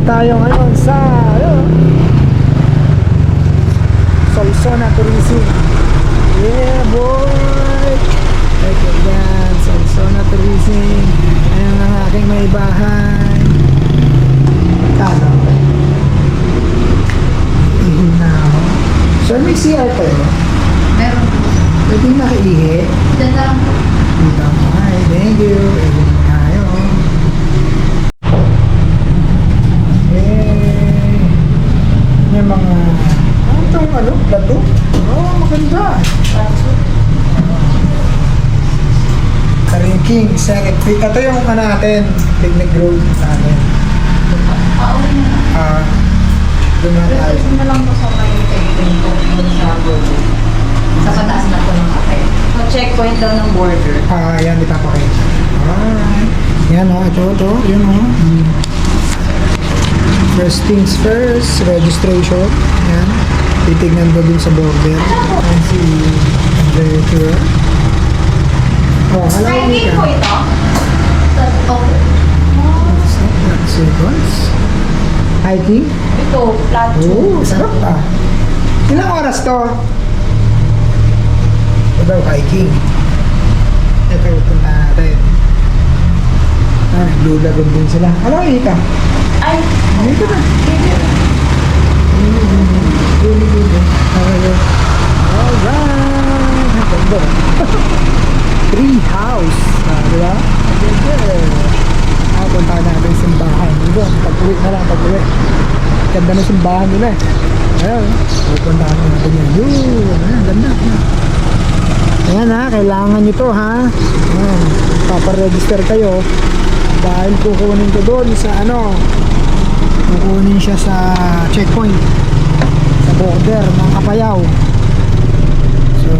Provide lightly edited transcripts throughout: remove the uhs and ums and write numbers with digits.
tayo ngayon sa Solsona Tourism. Yeah boy! Okay yan, Solsona Tourism. Ayan ang aking may bahay. Kano? Na ako. Sir, may CR pa yun? Meron po. Pwede nakaihi? Diyan na lang po. Dito ako. Hi, thank you. Pwede tayo. May mga itong plato. Oh, maganda. Karingking, Seret. Ito yung natin, picnic road natin. Pauwi na lang. Doon na tayo. Doon na lang po sa may checkpoint po. Sa border. Sa pataas na po ng kape. So, checkpoint daw ng border. Yan, ipapakita. Alright. Yan ito. Yun First things first, registration. Yan. Titignan ko dun sa border. Yan si Andrea. Alam mo Hiking po ito? Okay. Seconds. Hiking? Ito, flat tube. Sarap Ilang oras to? Ito daw, hiking. Ito, punta natin. Blue Lagoon din sila. Alam mo, Ika? Ay, Dito na. Alright. Ganda. Tree house. Diba? Punta natin yung simbahan. Dito, pag-uwi na lang, pag-uwi. Ganda na simbahan nila Ayun. Pupunta natin yan. Ayan, ganda. Ayan kailangan nyo to Ayan. Paparegister kayo. Dahil kukunin ko doon sa kukunin siya sa checkpoint sa border ng Apayao. So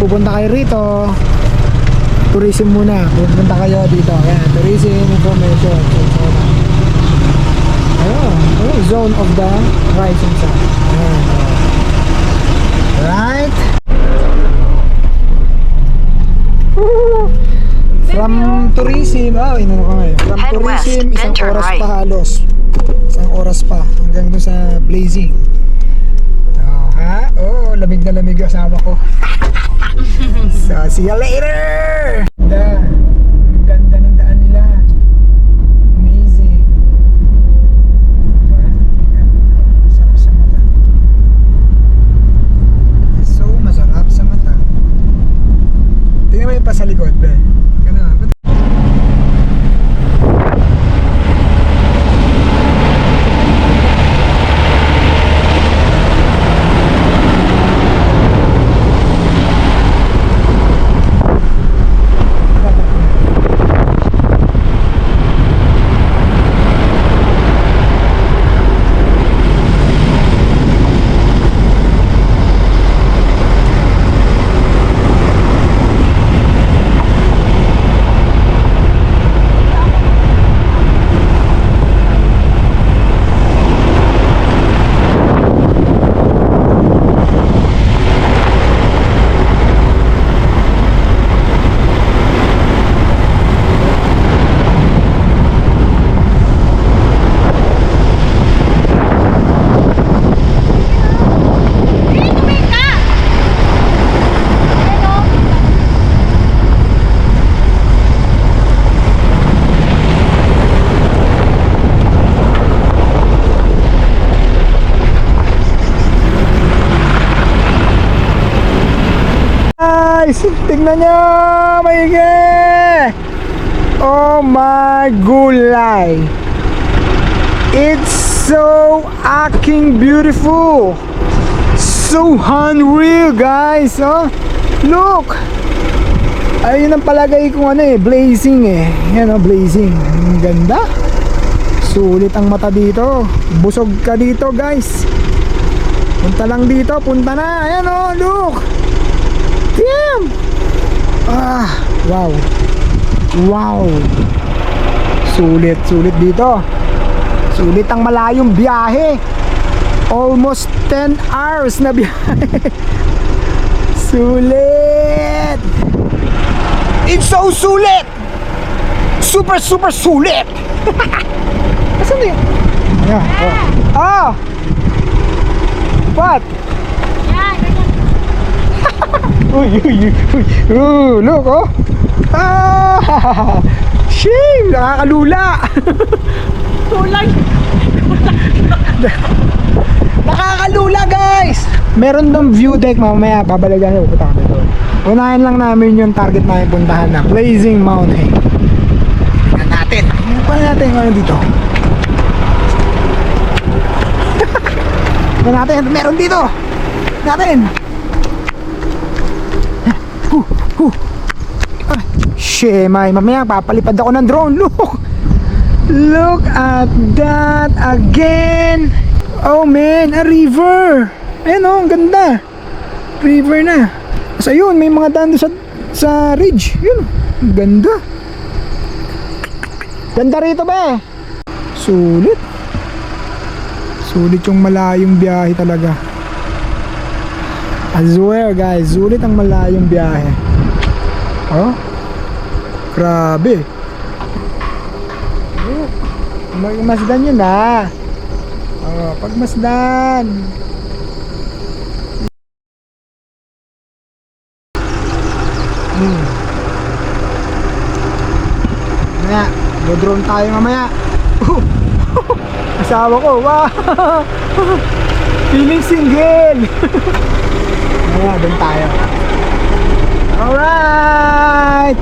pupunta kayo rito, tourism muna, pupunta kayo dito. Ayan, tourism information. Ayun, zone of the rising sun. Ayan. Right. From tourism, inano ka ngayon? From Head tourism, west, isang then turn oras right. pa halos. Isang oras pa, hanggang doon sa Blazing. Lamig na lamig yung asawa ko. So, see you later! Ang ganda ng daan nila. Amazing. Masarap sa mata. So, masarap sa mata. Tingnan mo yung pa sa likod, be. Ganun. Guys, tignan nyo, maigi! Oh my gulay! It's so aking beautiful! So unreal, guys! Look! Ayun ang palagay kong blazing Yan blazing. Ang ganda! Sulit ang mata dito. Busog ka dito, guys. Punta lang dito, punta na. Ayan look! Damn! Wow. Wow. Sulit dito. Sulit ang malayong biyahe. Almost 10 hours na biyahe. Sulit. It's so sulit. Super sulit. Asan na yun? Ayan. Oh! What? Uy, look, oh. Ah! Shame! Nakakalula! Tulay! Nakakalula, guys! Meron dong view deck mamaya. Babalagan na, pupunta kami doon. Unahin lang namin yung target namin puntahan na Blazing Mountain. Tingnan natin. Ano pa natin ngayon dito? Tingnan natin. Meron dito! Tingnan natin! Shemay, mamaya papalipad ako ng drone. Look at that again. Oh man, a river. Ayan oh, ang ganda. River na. Tapos ayun, may mga daan doon sa ridge. Yun, ang ganda. Ganda rito ba? Sulit. Sulit yung malayong biyahe talaga. I swear guys, sulit ang malayong biyahe. Oh, grabe. Oh, magmasdan yun ah. Oh, pagmasdan. Mamaya, go-drone tayo mamaya. Asawa ko, wow. Feeling single. Mamaya, doon tayo. Alright.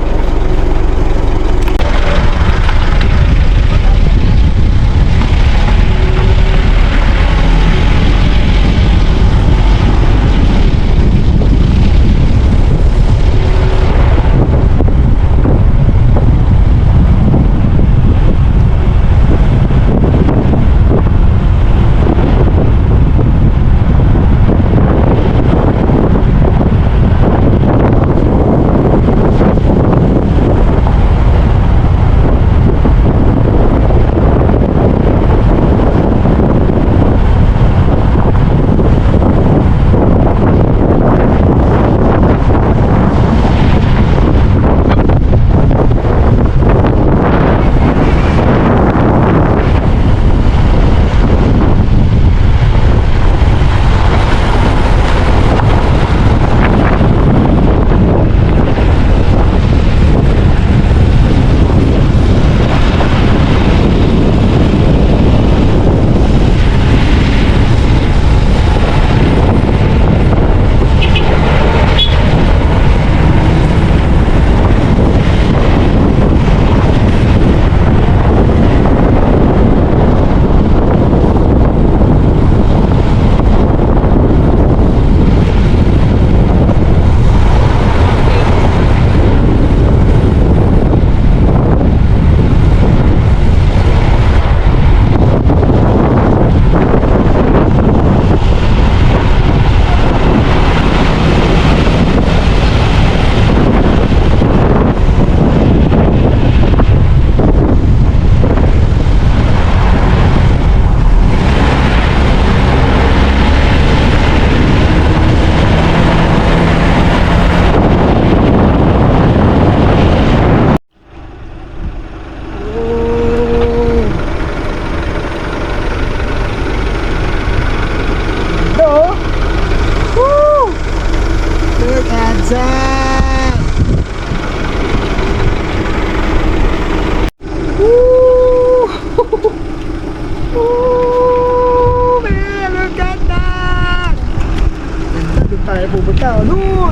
Tayo pupunta doon.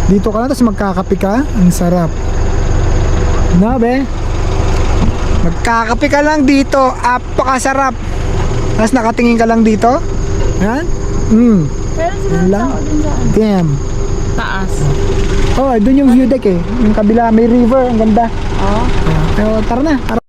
Dito ka lang tapos magkakape ka. Ang sarap. No, be? Magkakape ka lang dito. Apakasarap. Tapos nakatingin ka lang dito. Yan. Pero Yan lang. Damn. Taas. Oh, doon yung view deck eh. Yung kabila may river. Ang ganda. Oo. Pero tara na. Tara.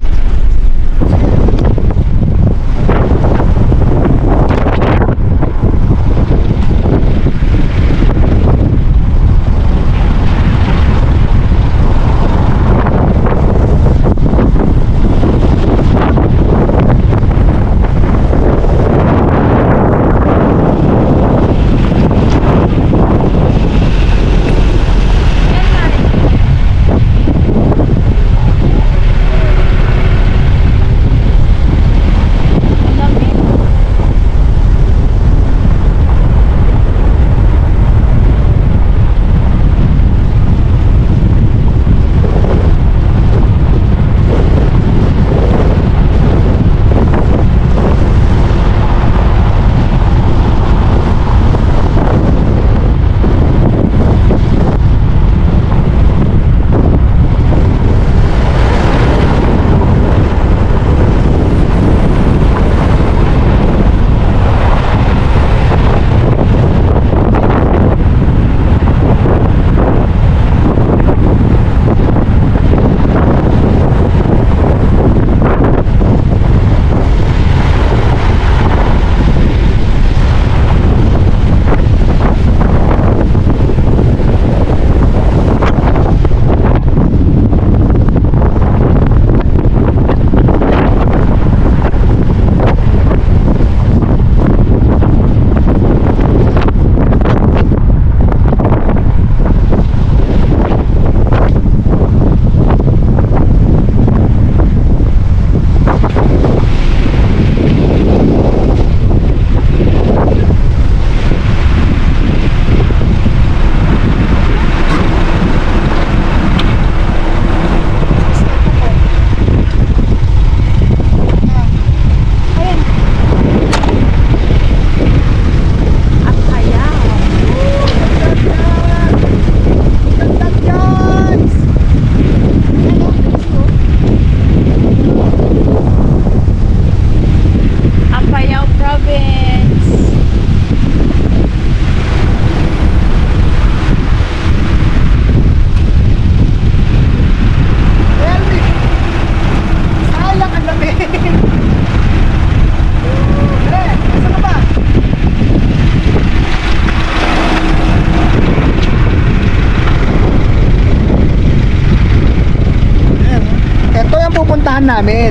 pupuntahan namin.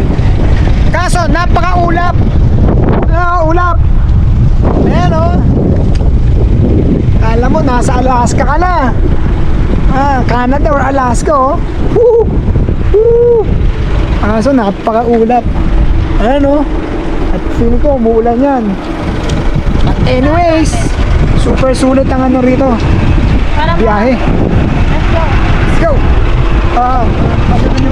Kaso, napaka-ulap. Ulap. Ayan o. Alam mo, nasa Alaska ka na. Canada or Alaska o. Kaso, napaka-ulap. Ayan o. At feeling ko, umuulan yan. But anyways, super sulit ang ano rito. Biyahe. Let's go. Pagdating nyo.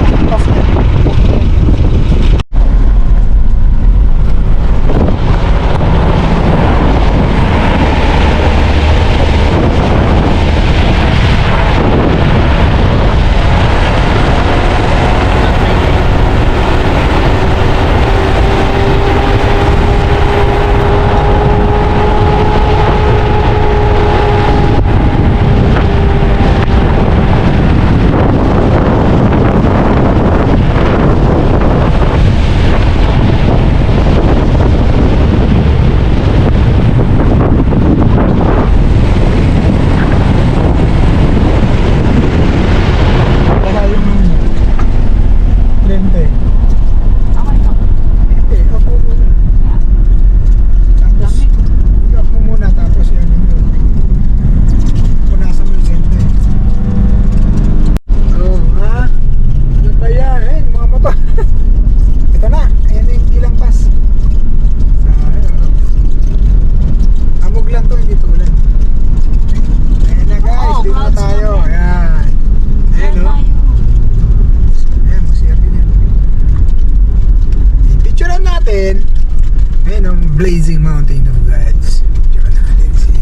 Blazing Mountain of Gods. Tsaka natin si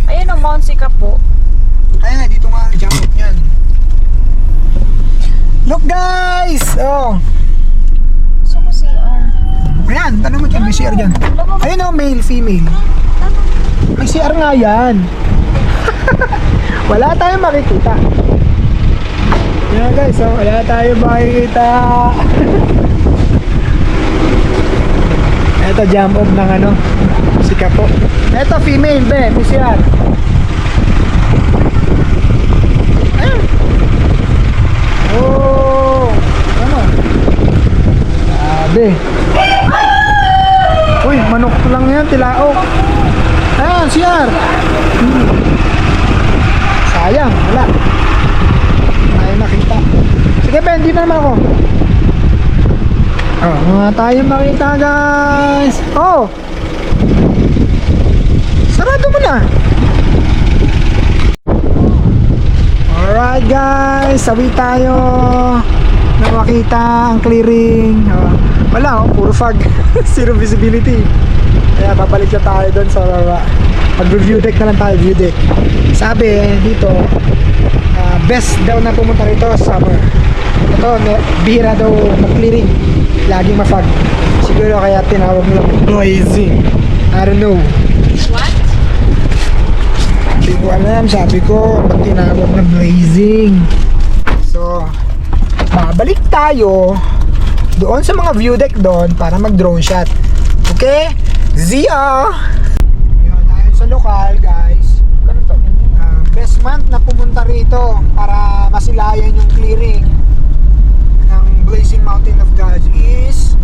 Ayun o, Mount Sika po. Kaya nga, dito nga, jump up yan. Look guys! Oh. Gusto mo CR. Ayan, tanong mo dyan, may CR dyan. Ayun o, male, female. May CR nga yan. Wala tayong makikita. Yan guys, so wala tayong makikita. Ito jump off ng ano, Sika po. Ito female, be, may CR. Ayun. Oh, ano? Sabi. Uy, manok lang yan, tilaok. Ayan, CR. Sayang, wala. Tayo nakita. Sige, Ben, dito naman ako. Mga tayo makita, guys. Oh! Sarado mo na. Alright, guys. Sabi tayo na makita ang clearing. Wala, puro fog. Zero visibility. Kaya babalik na tayo doon sa mag-review deck na lang tayo, view deck. Sabi dito, best daw na pumunta rito summer. Ito, bihira daw mag-clearing. Laging ma-fog. Siguro kaya tinawag nila blazing. I don't know. What? Hindi ko alam. Sabi ko, ba't tinawag na blazing? So, babalik tayo doon sa mga view deck doon para mag-drone shot. Okay? Zia! Yun, tayo sa lokal, guys. Best month na pumunta rito para masilayan yung clearing ng Blazing Mountain of God is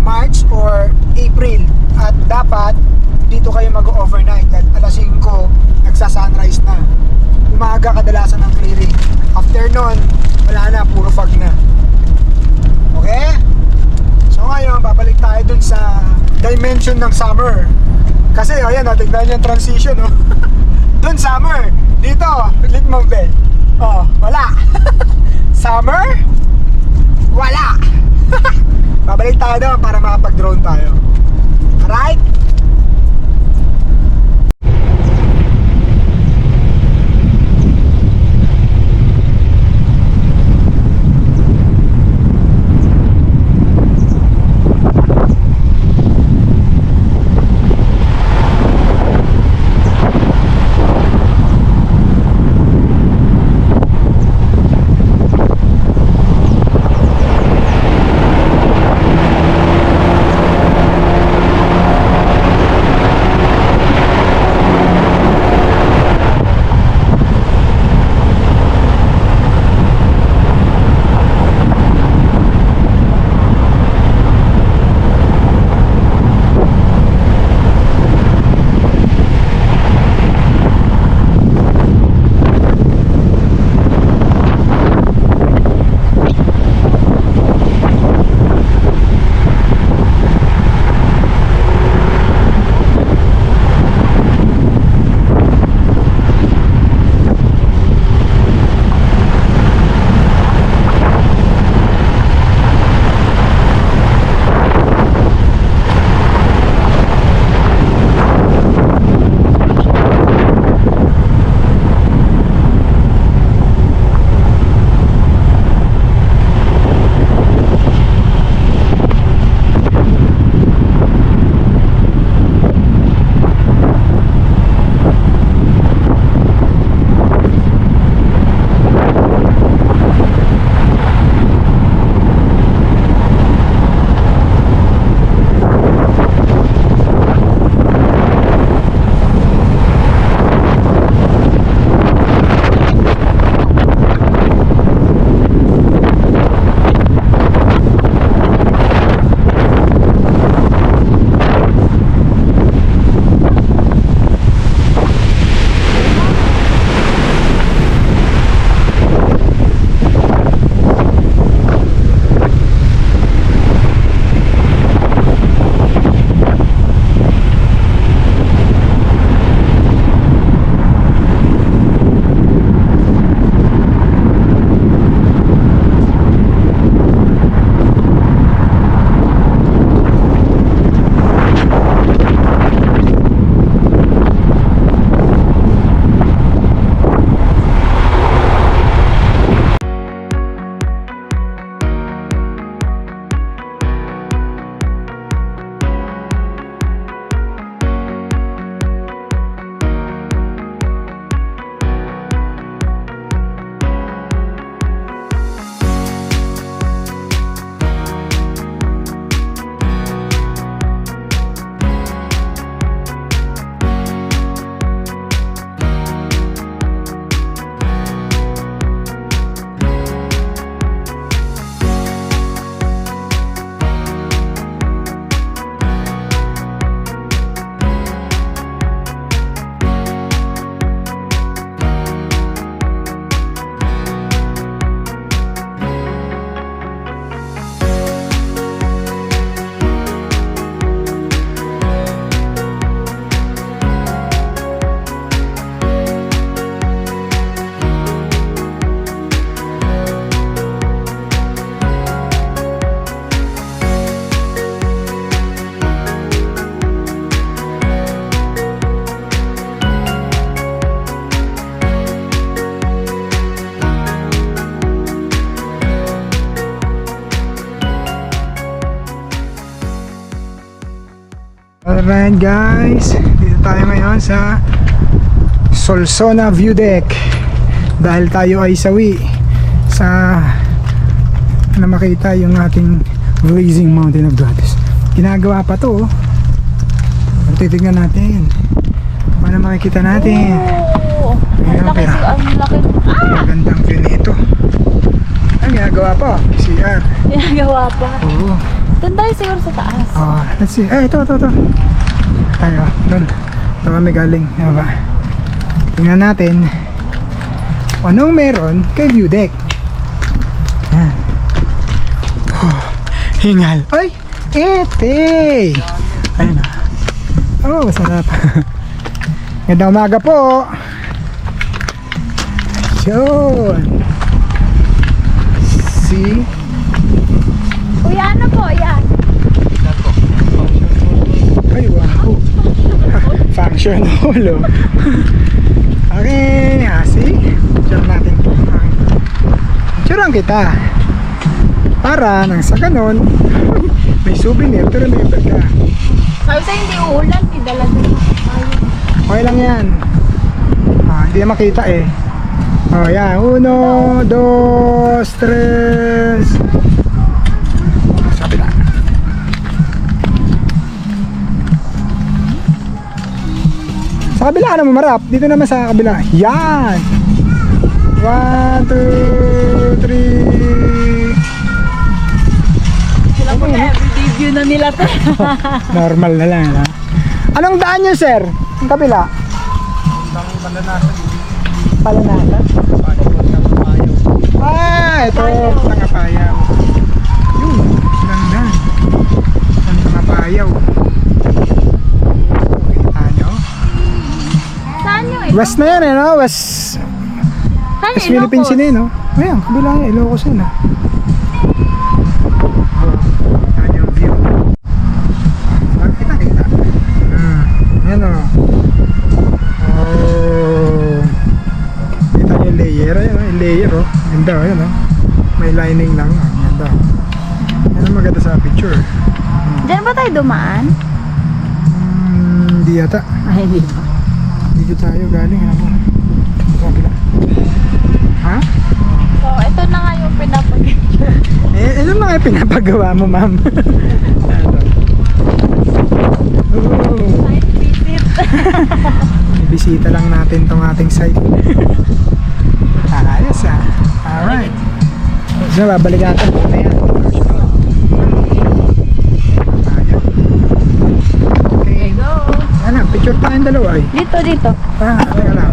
March or April. At dapat dito kayo mag-overnight at alas 5 nagsa-sunrise na. Umaga kadalasan ng clearing. After nun, wala na, puro fog na. Okay? So ngayon, babalik tayo dun sa dimension ng summer. Kasi ayan, tignan nyo yung transition. Dun summer. Dito, click mo, Ben. Oh, wala. Summer? Wala. Babalik tayo doon para makapag-drone tayo. Alright? Alright guys, dito tayo ngayon sa Solsona View Deck dahil tayo ay sawi sa na makita yung ating Blazing Mountain of Goddess. Ginagawa pa to. Titignan natin para makikita natin. Ang laki si ang laki. Magandang view nito. Ang ginagawa pa CR. Ginagawa pa. Oo. Doon tayo siguro sa taas. Let's see. Ito. Tayo, doon. Ito kami galing. Ano ba? Tingnan natin anong meron kay view deck. Yan. Hingal. Ay! Ete! Ayun na. Masarap. Gandang umaga po. Yun. See? Kuya, ano po? Yan. Ay, wow. Function hall, oh. Okay, see? Picture natin po. Picturean kita. Para nang sa ganon, may souvenir, pero may iba ka. Sabi sa'yo hindi uulan. Hindi dala din. Okay lang yan. Hindi na makita eh. Yan. 1, 2, 3. Sa kabila. Sa kabila na marap. Dito naman sa kabila. Yan. 1, 2, 3. Sila po na everyday view na nila to. Normal na lang. Ha? Anong daan nyo, sir? Ang kabila? Palanasa? Ito. Tangapayaw. Yun. Ganda. Tangapayaw. Kita nyo? Saan yung ito? West na yan eh, no? West Saan yung Philippines Ilocos? yun eh, no? Ayan, kabila nga. Ilocos yun, ha? Yan yung view. Kita. Yan, o. Kita nyo yung layer. Ayan, yung layer, oh. Ganda, ayan, oh. May lining lang, oh. Ganda. Yan ang maganda sa picture. Diyan ba tayo dumaan? Hindi yata. Ay, hindi pa. Dito tayo galing, ano po? Sa kabila. Ha? So, ito na nga yung pinapag-picture. Ano na kayo pinapagawa mo, ma'am? Site visit. Ibisita lang natin tong ating site. Ayos, ah. Alright. So, babalik natin. Mamaya. Ayan. Okay. Go. Ano, picture tayong dalawa ay. Dito. Teka lang.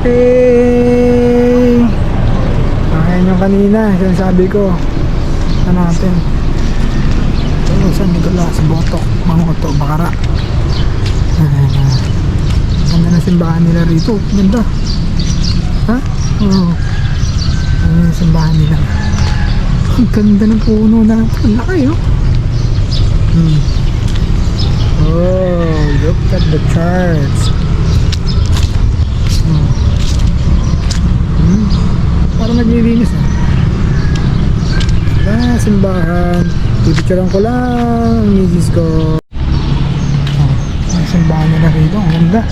Okay. Ayan yung kanina, sinasabi ko. Ano natin? Ito, San Nicolas, Botok, Mangoto, Bakara. Ganda na simbahan nila rito. Ganda. Ha? Oo. Ano yung simbahan nila? Ang ganda ng puno na. Ang laki, oh. Oh, look at the church. Parang naglilinis, ah. Simbahan. Pipicturean ko lang, misis ko. Ang simbahan nila rito, ang ganda.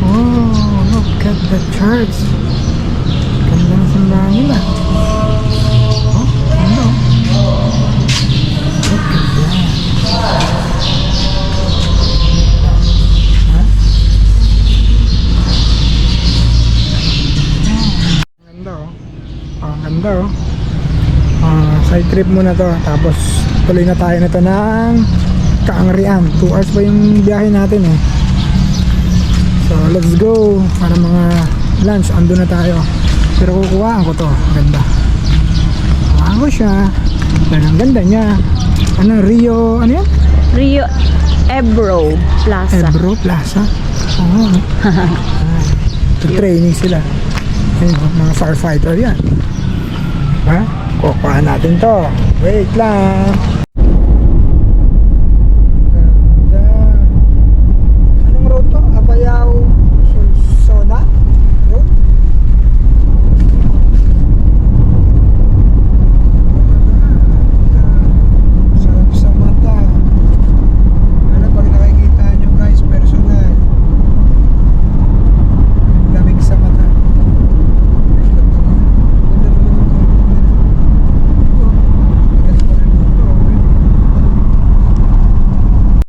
Oh, look at the church. Ganda ng simbahan nila. Oh, ganda, oh. Look at that. Ha? Ang ganda, oh. Ang ganda, oh. Side trip muna to, tapos tuloy na tayo na to ng Kaangrian. 2 hours pa yung biyahe natin, eh. So let's go para mga lunch. Ando na tayo, pero kukuhaan ko to. Ganda, kukuhaan ko siya. Pero ang ganda niya. Ano, Rio, ano yan? Rio Ebro Plaza. Ebro Plaza. Oo. Training sila. Ayun, mga firefighter yan. Ha? Kukuhaan natin to. Wait lang.